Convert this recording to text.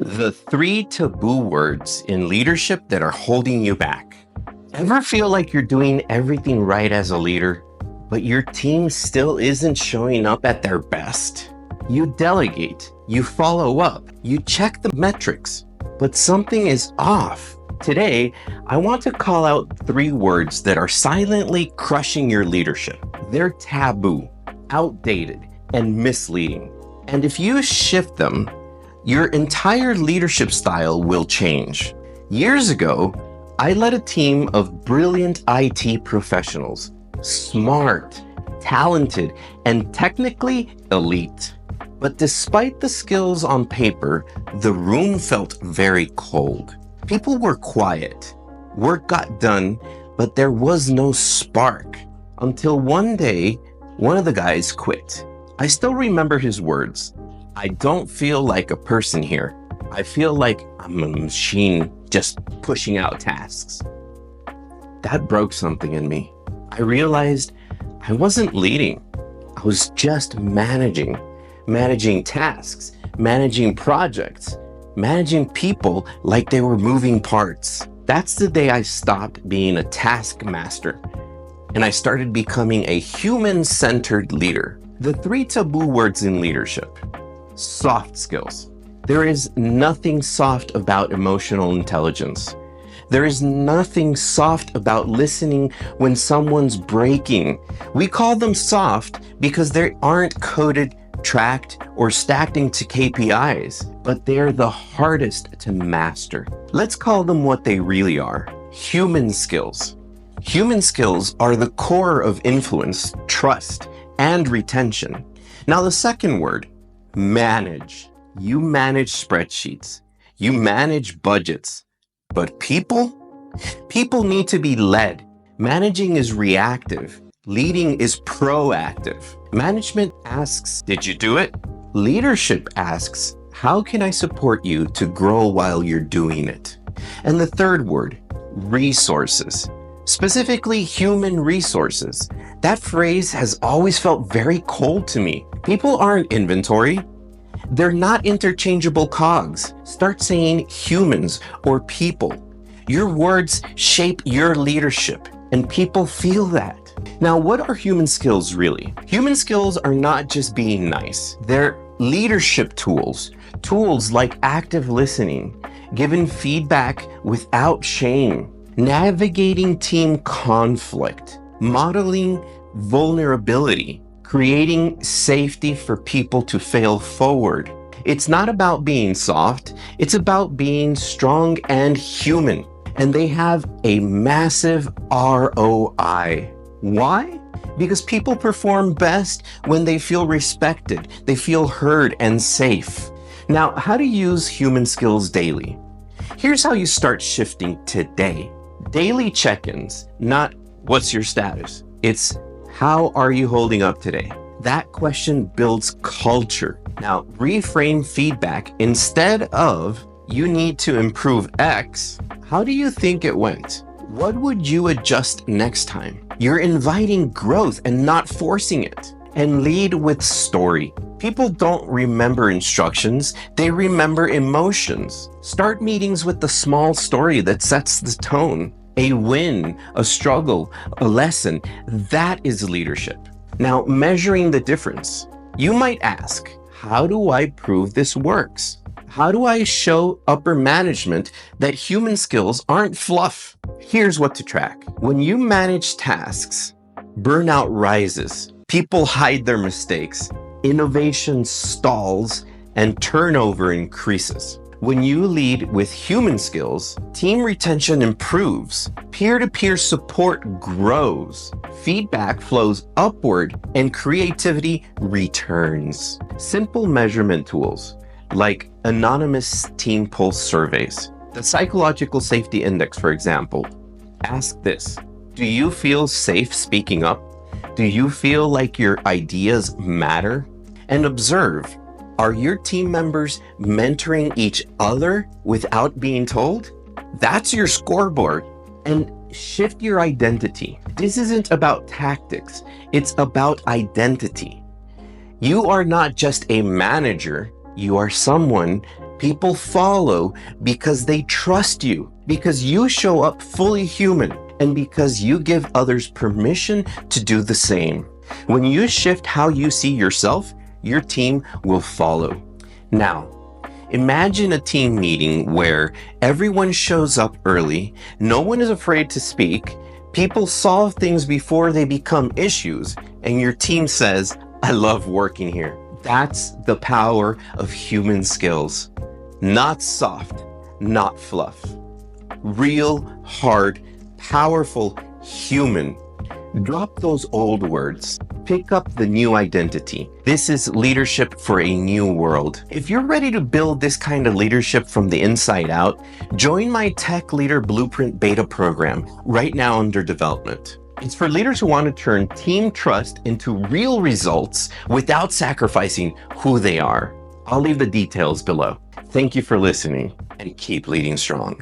The three taboo words in leadership that are holding you back. Ever feel like you're doing everything right as a leader, but your team still isn't showing up at their best? You delegate, you follow up, you check the metrics, but something is off. Today, I want to call out three words that are silently crushing your leadership. They're taboo, outdated, and misleading. And if you shift them, your entire leadership style will change. Years ago, I led a team of brilliant IT professionals, smart, talented, and technically elite. But despite the skills on paper, the room felt very cold. People were quiet. Work got done, but there was no spark. Until one day, one of the guys quit. I still remember his words. "I don't feel like a person here. I feel like I'm a machine just pushing out tasks." That broke something in me. I realized I wasn't leading. I was just managing tasks, managing projects, managing people like they were moving parts. That's the day I stopped being a taskmaster and I started becoming a human-centered leader. The three taboo words in leadership. Soft skills. There is nothing soft about emotional intelligence. There is nothing soft about listening when someone's breaking. We call them soft because they aren't coded, tracked, or stacked into KPIs, but they're the hardest to master. Let's call them what they really are: human skills. Human skills are the core of influence, trust, and retention. Now, the second word, manage. You manage spreadsheets. You manage budgets. But people need to be led. Managing is reactive. Leading is proactive. Management asks, "Did you do it?" Leadership asks, "How can I support you to grow while you're doing it?" And the third word, resources. Specifically, human resources. That phrase has always felt very cold to me. People aren't inventory. They're not interchangeable cogs. Start saying humans or people. Your words shape your leadership, and people feel that. Now, what are human skills really? Human skills are not just being nice. They're leadership tools. Tools like active listening, giving feedback without shame, navigating team conflict, modeling vulnerability, creating safety for people to fail forward. It's not about being soft, it's about being strong and human. And they have a massive ROI. Why? Because people perform best when they feel respected, they feel heard and safe. Now, how to use human skills daily? Here's how you start shifting today. Daily check-ins, not "what's your status?" It's "how are you holding up today?" That question builds culture. Now, reframe feedback instead of "you need to improve X." How do you think it went? What would you adjust next time? You're inviting growth and not forcing it. And lead with story. People don't remember instructions, they remember emotions. Start meetings with the small story that sets the tone. A win, a struggle, a lesson. That is leadership. Now, measuring the difference. You might ask, how do I prove this works? How do I show upper management that human skills aren't fluff? Here's what to track. When you manage tasks, burnout rises. People hide their mistakes. Innovation stalls and turnover increases. When you lead with human skills, team retention improves, peer-to-peer support grows, feedback flows upward, and creativity returns. Simple measurement tools like anonymous team pulse surveys. The Psychological Safety Index, for example. Ask this: do you feel safe speaking up? Do you feel like your ideas matter? And observe, are your team members mentoring each other without being told? That's your scoreboard. And shift your identity. This isn't about tactics, it's about identity. You are not just a manager, you are someone People follow because they trust you, because you show up fully human, and because you give others permission to do the same. When you shift how you see yourself, your team will follow. Now, imagine a team meeting where everyone shows up early, no one is afraid to speak, people solve things before they become issues, and your team says, "I love working here." That's the power of human skills. Not soft, not fluff. Real, hard, powerful, human. Drop those old words. Pick up the new identity. This is leadership for a new world. If you're ready to build this kind of leadership from the inside out, join my Tech Leader Blueprint Beta program right now under development. It's for leaders who want to turn team trust into real results without sacrificing who they are. I'll leave the details below. Thank you for listening and keep leading strong.